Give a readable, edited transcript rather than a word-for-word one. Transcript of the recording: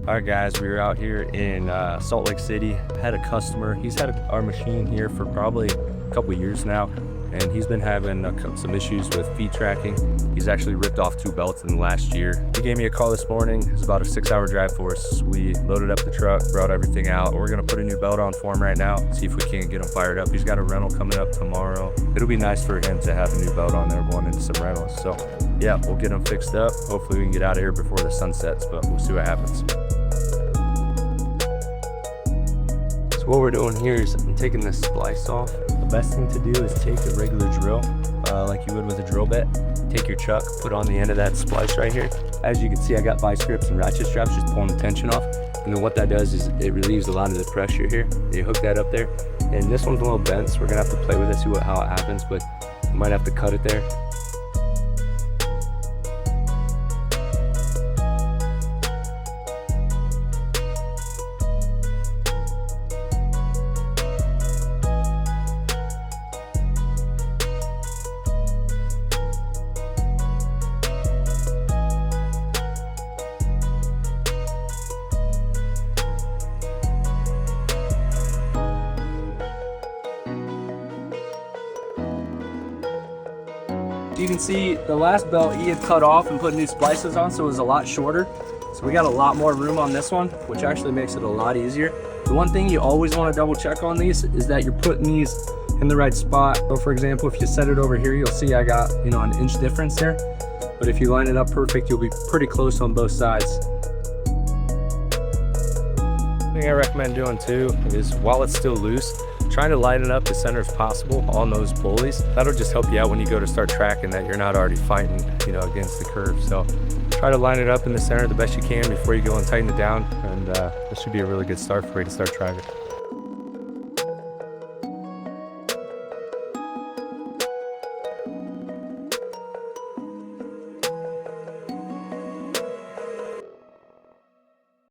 All right, guys, we were out here in Salt Lake City. Had a customer. He's had our machine here for probably a couple of years now, and he's been having some issues with feed tracking. He's actually ripped off 2 belts in the last year. He gave me a call this morning. It was about a 6-hour drive for us. We loaded up the truck, brought everything out. We're gonna put a new belt on for him right now, see if we can't get him fired up. He's got a rental coming up tomorrow. It'll be nice for him to have a new belt on there going into some rentals. So yeah, we'll get him fixed up. Hopefully we can get out of here before the sun sets, but we'll see what happens. What we're doing here is I'm taking this splice off. The best thing to do is take a regular drill, like you would with a drill bit. Take your chuck, put on the end of that splice right here. As you can see, I got vice grips and ratchet straps just pulling the tension off. And then what that does is it relieves a lot of the pressure here. You hook that up there. And this one's a little bent, so we're gonna have to play with it, see how it happens, but we might have to cut it there. You can see the last belt he had cut off and put new splices on, so it was a lot shorter. So we got a lot more room on this one, which actually makes it a lot easier. The one thing you always want to double check on these is that you're putting these in the right spot. So for example, if you set it over here, you'll see I got, an inch difference there. But if you line it up perfect, you'll be pretty close on both sides. The thing I recommend doing too is while it's still loose, trying to line it up as center as possible on those pulleys. That'll just help you out when you go to start tracking that you're not already fighting, against the curve. So try to line it up in the center the best you can before you go and tighten it down, and this should be a really good start for you to start tracking.